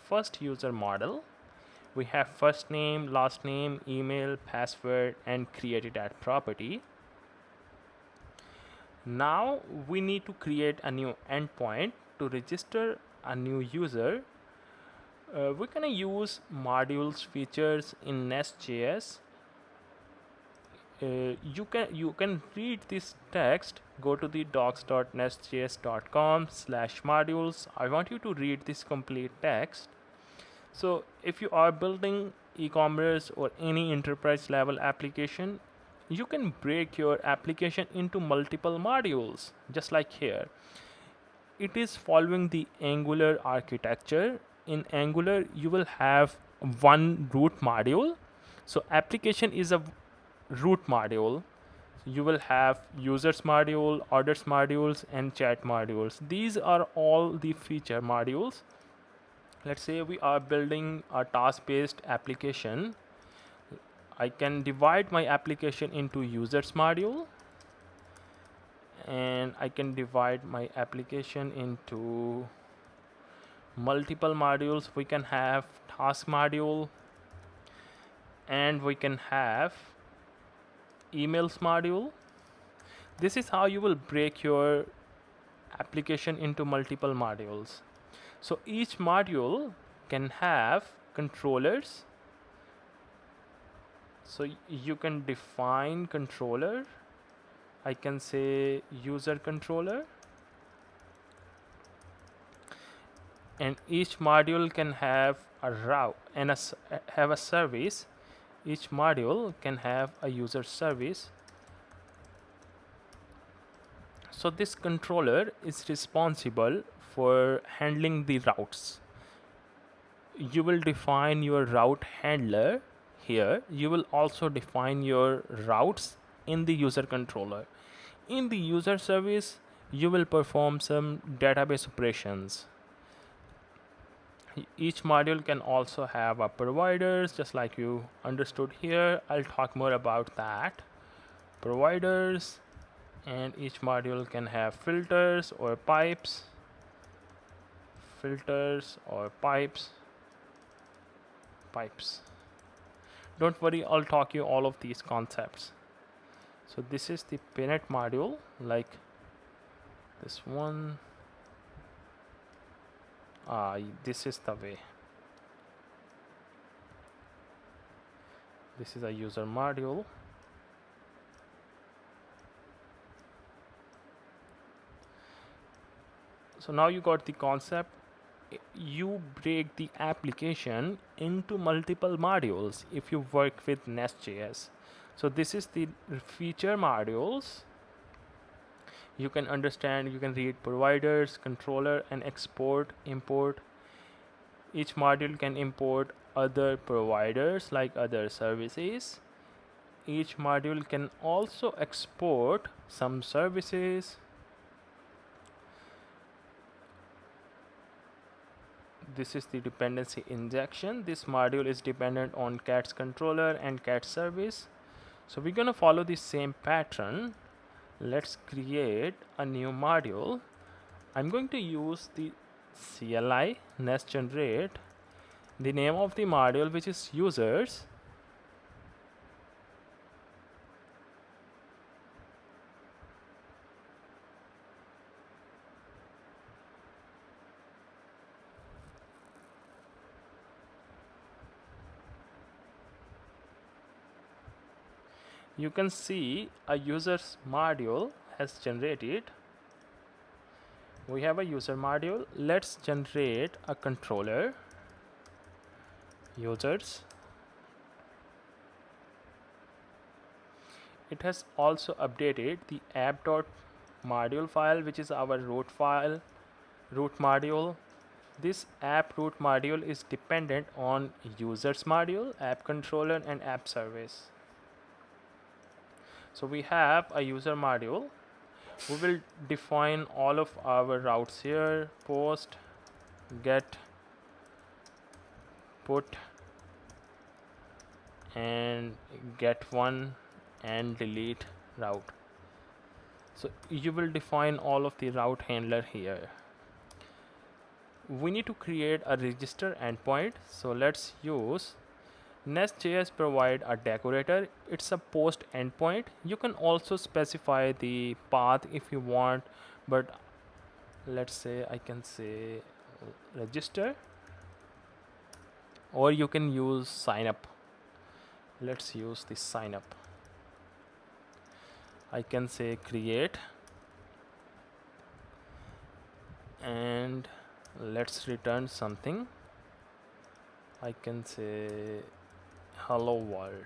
first user model. We have first name, last name, email, password, and created at property. Now we need to create a new endpoint to register a new user. We're gonna use modules features in NestJS. You can read this text. Go to the docs.nestjs.com/modules. I want you to read this complete text. So if you are building e-commerce or any enterprise level application, you can break your application into multiple modules, just like here. It is following the Angular architecture. In Angular, you will have one root module. So application is a root module. You will have users module, orders modules, and chat modules. These are all the feature modules. Let's say we are building a task-based application. I can divide my application into users module, and I can divide my application into multiple modules. We can have task module, and we can have emails module. This is how you will break your application into multiple modules. So each module can have controllers. So you can define controller. I can say user controller, and each module can have a route and have a service. Each module can have a user service. So this controller is responsible for handling the routes. You will define your route handler here. You will also define your routes in the user controller. In the user service, you will perform some database operations. Each module can also have a providers, just like you understood here. I'll talk more about that. Providers, and each module can have filters or pipes. Filters or pipes. Don't worry, I'll talk you all of these concepts. So this is the Pinet module, like this one. This is the way. This is a user module. So now you got the concept. You break the application into multiple modules if you work with NestJS. So this is the feature modules. You can understand, you can read providers, controller, and export, import. Each module can import other providers like other services. Each module can also export some services. This is the dependency injection. This module is dependent on cat's controller and cat service. So we're gonna follow the same pattern. Let's create a new module. I'm going to use the CLI nest generate, the name of the module, which is users. You can see a users module has generated. We have a user module. Let's generate a controller. Users. It has also updated the app.module file, which is our root file, root module. This app root module is dependent on users module, app controller, and app service. So we have a user module. We will define all of our routes here: post, get, put, and get one, and delete route. So you will define all of the route handler here. we need to create a register endpoint. So let's use NestJS provide a decorator. It's a post endpoint. You can also specify the path if you want, but let's say I can say register, or you can use signup. Let's use the signup. I can say create, and let's return something. I can say hello world.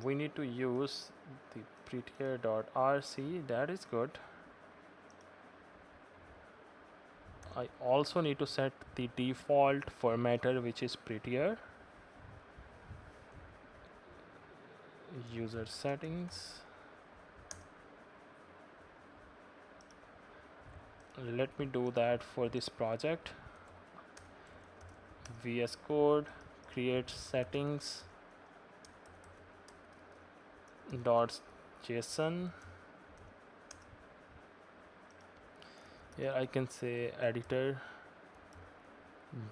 We need to use the prettier.rc. That is good. I also need to set the default formatter, which is prettier. User settings. Let me do that for this project. VS Code, create settings dot JSON. Here I can say editor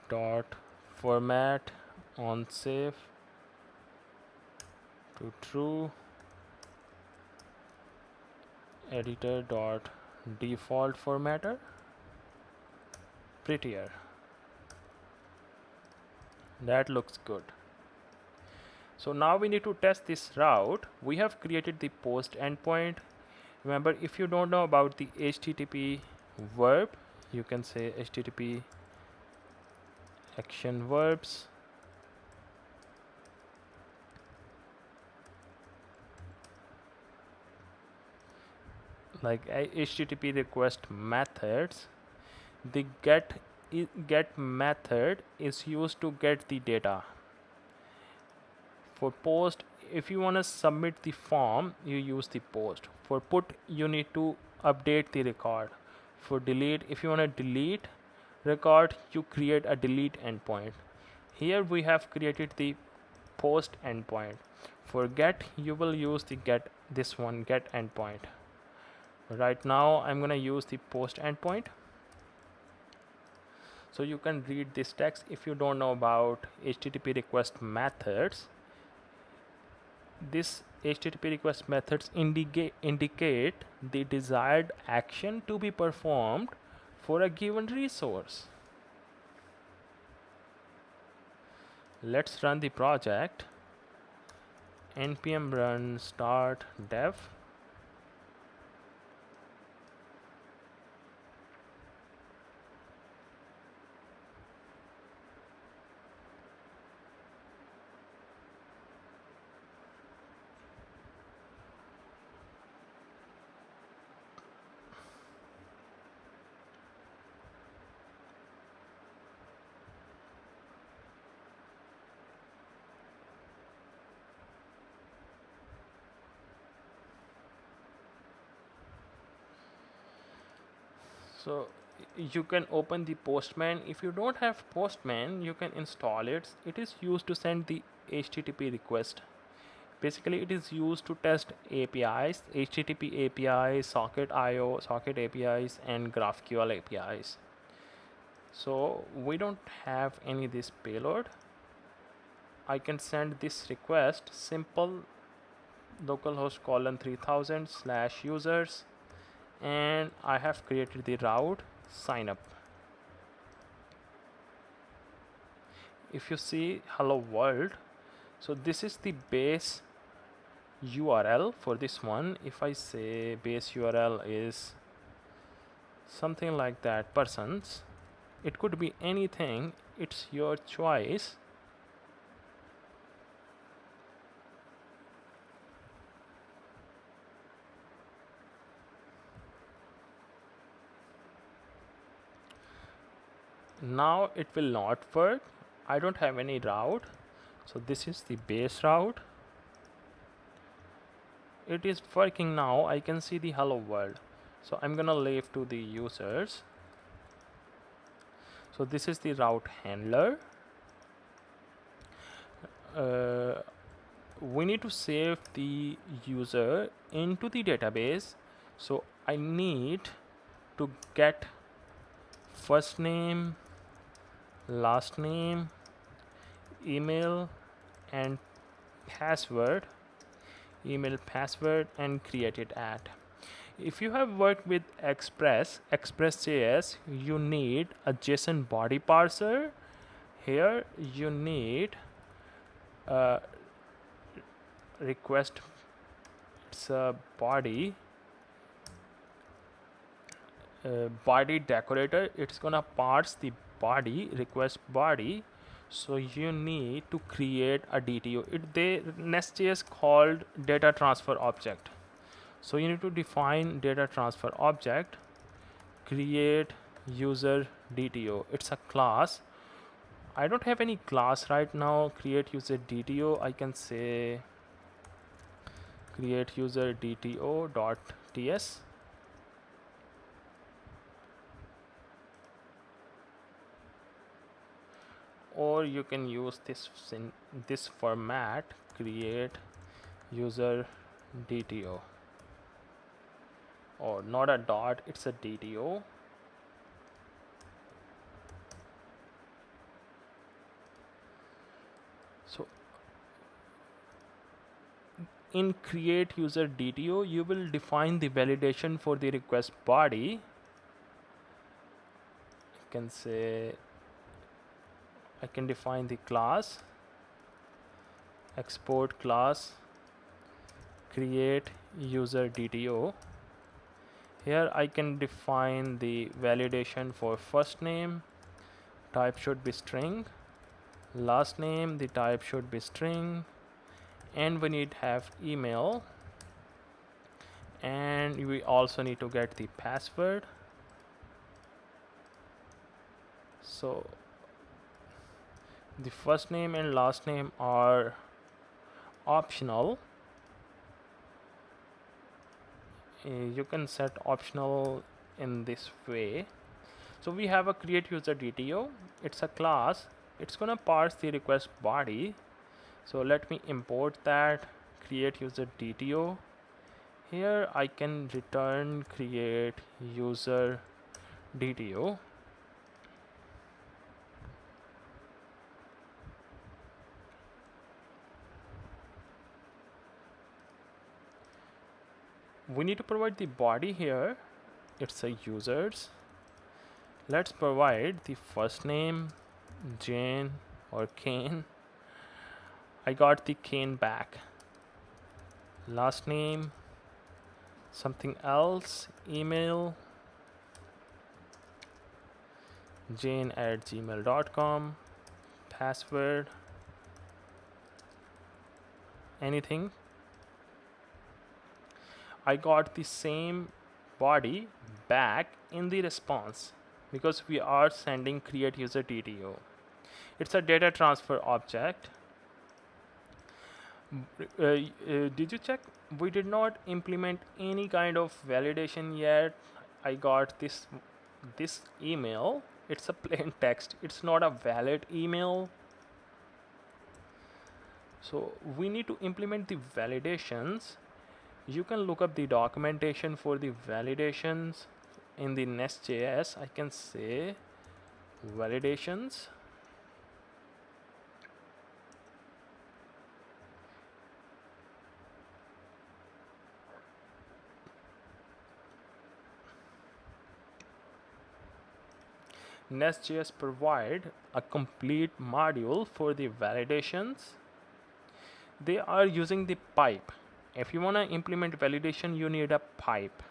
dot format on save to true, editor dot default formatter prettier. That looks good. So now we need to test this route. We have created the post endpoint. Remember, if you don't know about the HTTP verb, you can say HTTP action verbs. Like HTTP request methods, the get method is used to get the data. For post, if you want to submit the form, you use the post. For put, you need to update the record. For delete, if you want to delete record, you create a delete endpoint. Here we have created the post endpoint. For get, you will use the get endpoint. Right now I'm going to use the post endpoint. So you can read this text. If you don't know about HTTP request methods, this HTTP request methods indicate the desired action to be performed for a given resource. Let's run the project. npm run start dev. So you can open the Postman. If you don't have Postman, you can install it. It is used to send the HTTP request. Basically, it is used to test APIs, HTTP APIs, Socket IO, Socket APIs, and GraphQL APIs. So we don't have any this payload. I can send this request simple localhost colon 3000 / users, and I have created the route sign up. If you see hello world, so this is the base URL for this one. If I say base URL is something like that, persons, it could be anything, it's your choice. Now it will not work. I don't have any route, so this is the base route. it is working now. I can see the hello world. So I'm gonna leave to the users. So this is the route handler. We need to save the user into the database. So I need to get first name, last name, email and password, and create it at. If you have worked with Express.js, you need a JSON body parser. Here you need a request. It's a body decorator. It's gonna parse the body request body. So you need to create a DTO. NestJS called data transfer object. So you need to define data transfer object, create user DTO. It's a class. I don't have any class right now. Create user DTO. I can say create user DTO.ts. Or you can use this format, create user DTO, or not a dot, it's a DTO. So in create user DTO, you will define the validation for the request body. You can say I can define the class, export class, create user DTO. Here I can define the validation for first name, type should be string, last name, the type should be string, and we need to have email, and we also need to get the password. So the first name and last name are optional. You can set optional in this way. So we have a create user DTO. It's a class. It's gonna parse the request body. So let me import that, create user DTO. Here I can return create user DTO. We need to provide the body here. It's a users. Let's provide the first name, Jane or Kane. I got the Kane back. Last name, something else, email, jane@gmail.com, password, anything. I got the same body back in the response because we are sending create user DTO. It's a data transfer object. Did you check? We did not implement any kind of validation yet. I got this email. It's a plain text. It's not a valid email. So we need to implement the validations. You can look up the documentation for the validations in the NestJS. I can say validations. NestJS provide a complete module for the validations. They are using the pipe. If you want to implement validation, you need a pipe.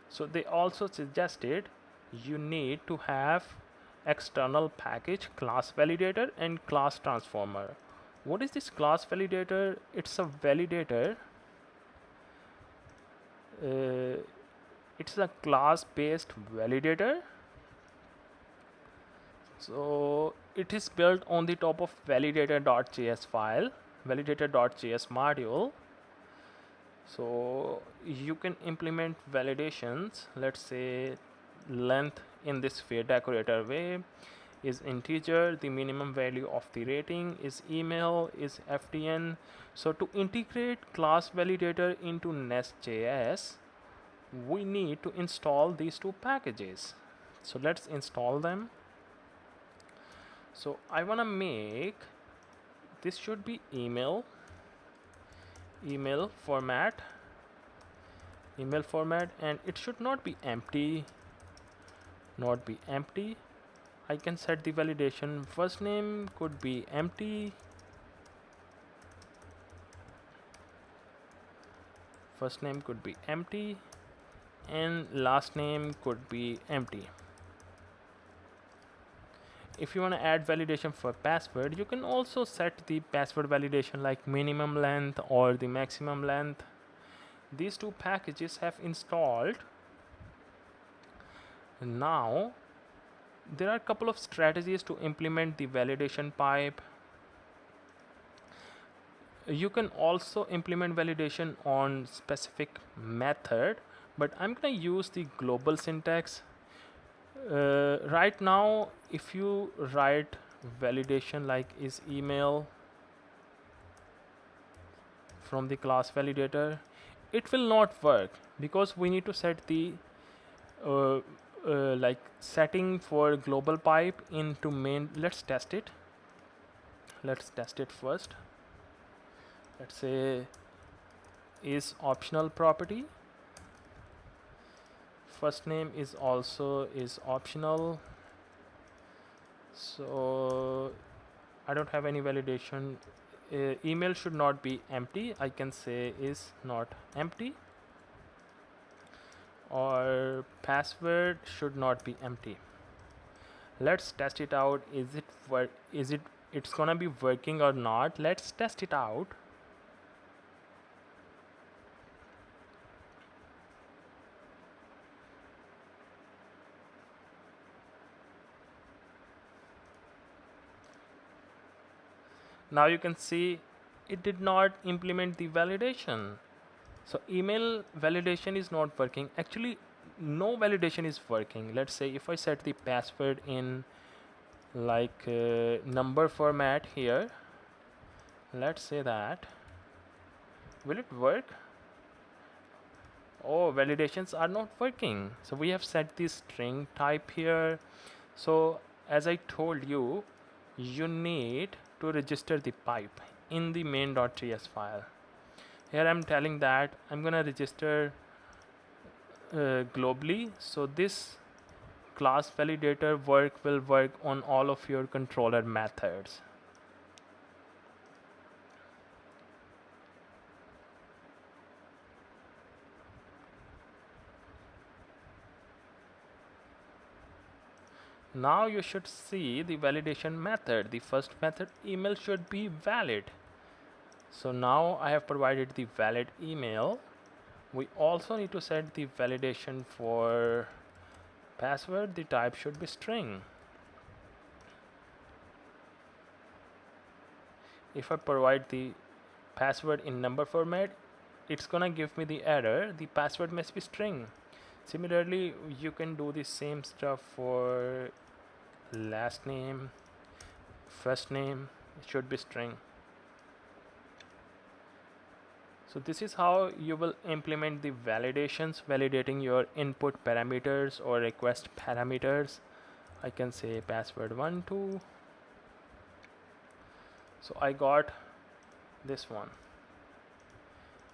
So they also suggested you need to have external package class validator and class transformer. What is this class validator? It's a validator. It's a class based validator. So it is built on the top of Validater.js file, Validater.js module. So you can implement validations. Let's say length in this sphere decorator way is integer, the minimum value of the rating is email, is FDN. So to integrate class validator into NestJS, we need to install these two packages. So let's install them. So I want to make this should be email format, and it should not be empty. I can set the validation. First name could be empty, and last name could be empty. If you want to add validation for password, you can also set the password validation like minimum length or the maximum length. These two packages have installed. Now there are a couple of strategies to implement the validation pipe. You can also implement validation on specific method, but I'm gonna use the global syntax. Right now, if you write validation like is email from the class validator, it will not work because we need to set the like setting for global pipe into main. Let's test it first. Let's say is optional property. First name is also is optional. So I don't have any validation. Email should not be empty. I can say is not empty, or password should not be empty. Let's test it out. It's gonna be working or not? Let's test it out. Now you can see it did not implement the validation. So email validation is not working. Actually, no validation is working. Let's say if I set the password in like number format here, let's say that, will it work? Oh, validations are not working. So we have set the string type here. So as I told you, you need to register the pipe in the main.js file. Here I'm telling that I'm gonna register globally, so this class validator will work on all of your controller methods. Now you should see the validation method. The first method email should be valid. So now I have provided the valid email. We also need to set the validation for password. The type should be string. If I provide the password in number format, it's gonna give me the error, the password must be string. Similarly, you can do the same stuff for last name, first name, it should be string. So this is how you will implement the validations, validating your input parameters or request parameters. I can say password 1 2. So I got this one.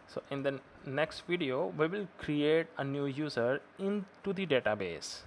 So in the next video, we will create a new user into the database.